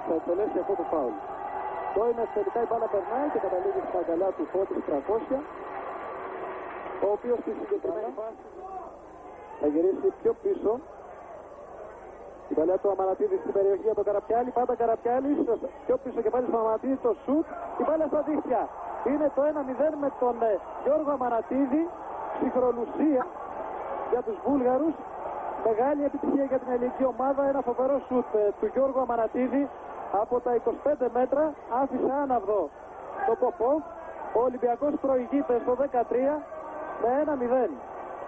θα εκτελέσει αυτό το φάουλ. Το είναι τελικά η μπάλα περνάει και καταλήγει στην αγκαλιά του Φώτης 300, ο οποίος στη συγκεκριμένη φάση θα γυρίσει πιο πίσω. Η παλιά του Αμανατίδη στην περιοχή για τον Καραπιάλη. Πάντα Καραπιάλης πιο πίσω και πάλι στον Αμανατίδη το σουτ. Η μπάλα στα δίχτυα. Είναι το 1-0 με τον Γιώργο Αμανατίδη. Ψυχρολουσία για τους Βούλγαρους. Μεγάλη επιτυχία για την ελληνική ομάδα. Ένα φοβερό σουτ του Γιώργου Αμανατίδη από τα 25 μέτρα. Άφησε άναυδο το Ποπόβ. Ο Ολυμπιακός προηγείται στο 13 με 1-0.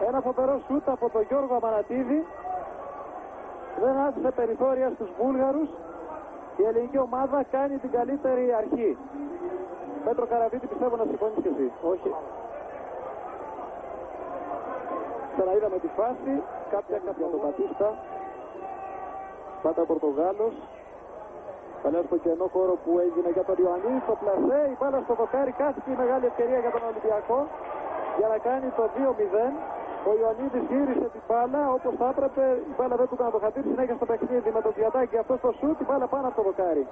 Ένα φοβερό σουτ από τον Γιώργο Αμανατίδη. Δεν άφησε περιθώρια στους Βούλγαρους. Η ελληνική ομάδα κάνει την καλύτερη αρχή. Πέτρο Καραβίτη, πιστεύω να συμφωνείς και εσύ. Όχι. Ξαναείδαμε τη φάση. Κάποια τον Μπατίστα. Πάντα ο Πορτογάλος. Παλιά στο κενό χώρο που έγινε για τον Ιωαννίδη. Στο πλασέ, η μπάλα στο δοκάρι. Κάθηκε η μεγάλη ευκαιρία για τον Ολυμπιακό για να κάνει το 2-0. Ο Ιωαννίδης γύρισε την μπάλα όπως θα έπρεπε. Η μπάλα δεν του έκανε το χατήρι. Συνέχεια στο παιχνίδι με το Διατάκη. Αυτό στο σουτ. Η μπάλα πάνω από το δοκάρι.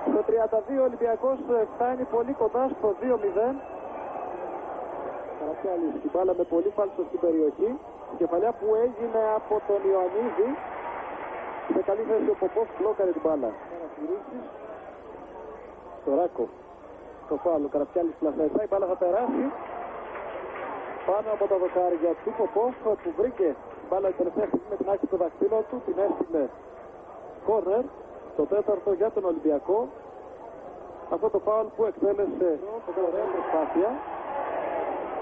Στο 32 ο Ολυμπιακός φτάνει πολύ κοντά στο 2-0. Καραπιάλης την μπάλα με πολύ φάλσο στην περιοχή. Η κεφαλιά που έγινε από τον Ιωαννίδη. Σε καλή θέση ο Ποπόφ μπλόκαρε την μπάλα. Παρατηρήσεις. Στο Ράκο. Το φάουλο. Καραπιάλης πλασαριστά. Η μπάλα θα περάσει πάνω από τα δοκάρια του Ποπόφ που βρήκε την μπάλα η τελευταία στιγμή με την άκρη του δαχτύλων του. Την έστειλε κόρνερ. Το τέταρτο για τον Ολυμπιακό. Αυτό το φάουλ που εκτέλεσε ωραία προσπάθεια.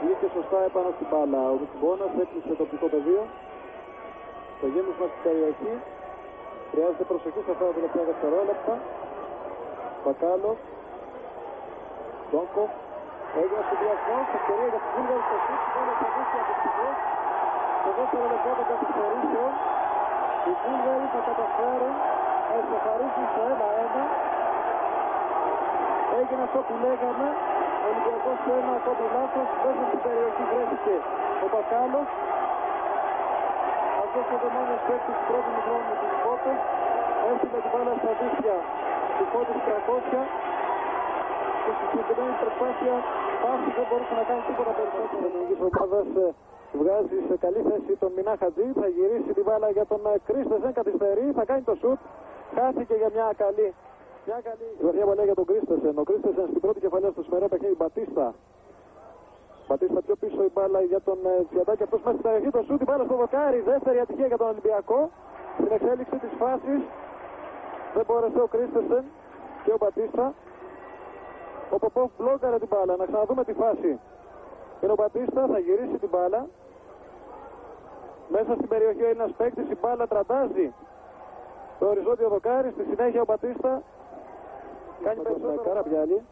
Βγήκε σωστά επάνω στην μπάλα. Ο Μουτσιμπόνας έκλεισε το οπτικό πεδίο. Το γέμισμα στην περιοχή. Χρειάζεται προσοχή σε αυτά τα τελευταία δευτερόλεπτα. Μπακάλο. Ντόγκο. Έγινε στο διασμός. Ευκαιρία για τους Βούλγαρους στο σούτ. Μπάλα στα δίχτυα από τις πηγές. Στο δεύτερο λεπτό των καθυστερήσεων. Οι Βούλγαροι θα καταφέρουν να ισοφαρίσουν στο 1-1. Έγινε αυτό που λέγαμε. Ο Ολυμπιακός σε ένα ακόμη λάθος. Μέσα στην περιοχή βρέθηκε ο Μπακάλος. Αυτός ο δεμόνιος παίκτης του πρώτου χρόνου με τους Φώτες. Έστειλε την μπάλα στα δίχτυα του Φώτης 300. Και στη συγκεκριμένη προσπάθεια πάση δεν μπορούσε να κάνει τίποτα περισσότερο. Η ελληνική ομάδα βγάζει σε καλή θέση τον Μινά Χατζή. Θα γυρίσει την μπάλα για τον Κρίστεσεν. Καθυστερεί. Θα κάνει το σουτ. Χάθηκε για μια καλή. Η βαθιά βολέα για τον Κρίστεσεν. Ο Κρίστεσεν στην πρώτη κεφαλιά στο σημερινό παιχνίδι. Μπατίστα. Μπατίστα πιο πίσω η μπάλα για τον Τσιαντάκη. Αυτός μέσα στην περιοχή. Το σουτ. Η μπάλα στο δοκάρι. Δεύτερη ατυχία για τον Ολυμπιακό. Στην εξέλιξη της φάσης δεν μπόρεσε ο Κρίστεσεν και ο Μπατίστα. Ο Ποπόφ μπλόκαρε την μπάλα. Να ξαναδούμε τη φάση. Είναι ο Μπατίστα. Θα γυρίσει την μπάλα. Μέσα στην περιοχή ο Έλληνας παίκτης. Η μπάλα τραντάζει το οριζόντιο δοκάρι. Στη συνέχεια ο Μπατίστα κάνει περισσότερο. Καραπιάλη.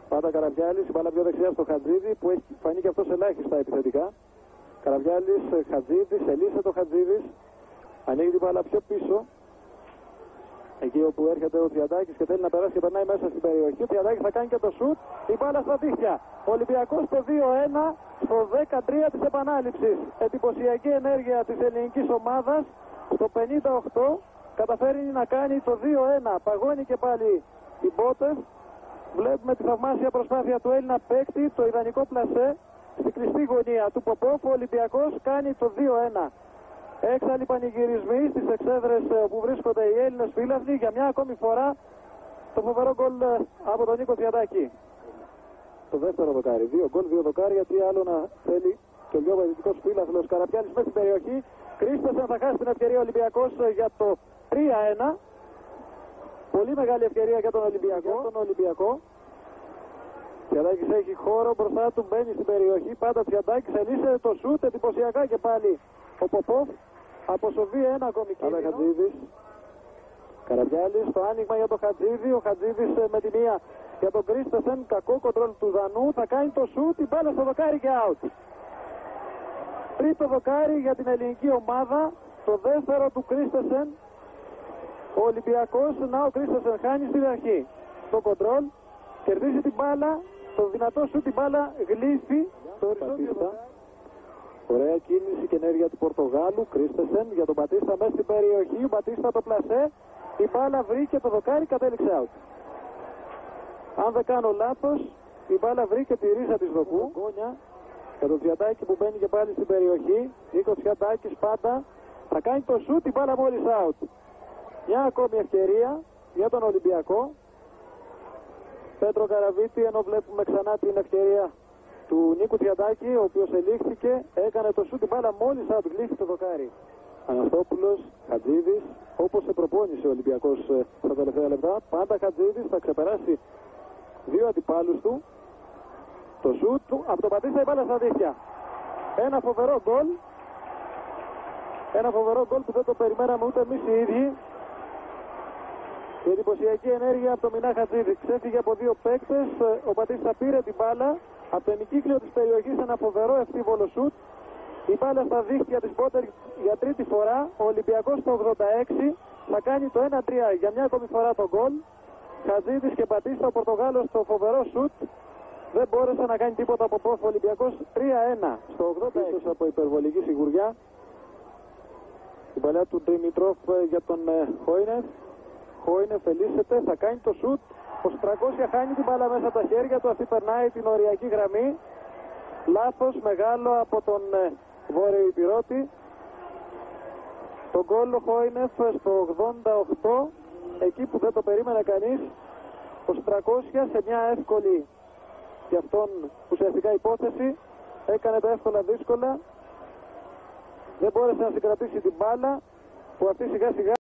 Πάντα Καραπιάλης. Η μπάλα πιο δεξιά στο Χατζίδη που έχει φανεί και αυτός ελάχιστα επιθετικά. Καραπιάλης, Χατζίδης, ελύσε το Χατζίδης. Ανοίγει την μπάλα πιο πίσω. Εκεί όπου έρχεται ο Τριαντάκης και θέλει να περάσει και περνάει μέσα στην περιοχή. Ο Τριαντάκης θα κάνει και το σουτ. Η μπάλα στα δίχτυα. Ο Ολυμπιακός το 2-1 στο 13 της επανάληψης. Εντυπωσιακή ενέργεια της ελληνικής ομάδας. Στο 58 καταφέρει να κάνει το 2-1. Παγώνει και πάλι οι μπότες. Βλέπουμε τη θαυμάσια προσπάθεια του Έλληνα παίκτη. Το ιδανικό πλασέ στην κλειστή γωνία του Ποπόφ. Ο Ολυμπιακός κάνει το 2-1. Έξαλλοι πανηγυρισμοί στις εξέδρες που βρίσκονται οι Έλληνες φίλαθλοι για μια ακόμη φορά το φοβερό γκολ από τον Νίκο Τριαντάκη. Το δεύτερο δοκάρι, 2 γκολ, 2 δοκάρια, τι άλλο να θέλει και ο πιο βασιλικός φίλαθλος. Καραπιάλης μέσα στην περιοχή. Κρίστεσεν θα χάσει την ευκαιρία ο Ολυμπιακός για το 3-1. Πολύ μεγάλη ευκαιρία για τον Ολυμπιακό. Τριαντάκης έχει χώρο μπροστά του, μπαίνει στην περιοχή. Πάντα Τριαντάκης ελύσε το σούτ εντυπωσιακά και πάλι. Ο Ποπόφ αποσοβεί ένα ακόμη κίνδυνο. Χατζίδης. Καραπιάλης, το άνοιγμα για τον Χατζίδη. Ο Χατζίδης με τη μία για τον Κρίστεσεν. Κακό κοντρόλ του Δανού. Θα κάνει το σούτ. Την μπάλα στο δοκάρι και out. Τρίτο δοκάρι για την ελληνική ομάδα. Το δεύτερο του Κρίστεσεν. Ο Ολυμπιακός. Να ο Κρίστεσεν χάνει στην αρχή. Το κοντρόλ. Κερδίζει την μπάλα. Το δυνατό σούτ την μπάλα γλύφει. Το οριζόντιο. Ωραία κίνηση και ενέργεια του Πορτογάλου. Κρίστεσεν για τον Μπατίστα μέσα στην περιοχή. Ο Μπατίστα το πλασέ. η μπάλα βρήκε το δοκάρι, κατέληξε out. Αν δεν κάνω λάθος, η μπάλα βρήκε τη ρίζα της δοκού. Γκόνια για το Τσιαντάκη που μπαίνει και πάλι στην περιοχή. Νίκος Τσιαντάκης πάντα θα κάνει το σουτ, η μπάλα μόλις out. Μια ακόμη ευκαιρία για τον Ολυμπιακό. Πέτρο Καραβίτη, ενώ βλέπουμε ξανά την ευκαιρία του Νίκου Τσιαντάκη, ο οποίος ελήχθηκε, έκανε το σουτ, η μπάλα μόλις out, γλύφει το δοκάρι. Αναστόπουλος, Χατζίδης, όπως σε προπόνησε ο Ολυμπιακός στα τελευταία λεπτά. Πάντα Χατζίδης θα ξεπεράσει δύο αντιπάλους του. Το σουτ του, από το Πατίστα η μπάλα στα δίχτυα. Ένα φοβερό γκολ. Ένα φοβερό γκολ που δεν το περιμέναμε ούτε εμείς οι ίδιοι. Η εντυπωσιακή ενέργεια από το Μινά Χατζίδη. Ξέφυγε από δύο παίκτες. Ο Πατίστα πήρε την μπάλα από το ημικύκλιο της περιοχής, ένα φοβερό ευθύβολο σουτ. Η μπάλα στα δίχτυα της Πότερ για τρίτη φορά. Ο Ολυμπιακός το 86 θα κάνει το 1-3 για μια ακόμη φορά το γκολ. Χατζίδης και Πατίστα, ο Πορτογάλος στο φοβερό σουτ. Δεν μπόρεσε να κάνει τίποτα από πόφο. Ο Ολυμπιακός 3-1 στο 86 από υπερβολική σιγουριά. Η παλιά του Δημητρόφ για τον Χόινεφ. Χόινεφ ελίσσεται, θα κάνει το σουτ. Ο Στρακώσια χάνει την μπάλα μέσα από τα χέρια του. Αυτή περνάει την οριακή γραμμή. Λάθος μεγάλο από τον Βόρειο Υπηρώτη. Το γκολ ο Χόινεφ στο 88, εκεί που δεν το περίμενε κανείς. Ο Στρακώσια σε μια εύκολη και αυτόν ουσιαστικά υπόθεση έκανε τα εύκολα δύσκολα. Δεν μπόρεσε να συγκρατήσει την μπάλα που αυτή σιγά σιγά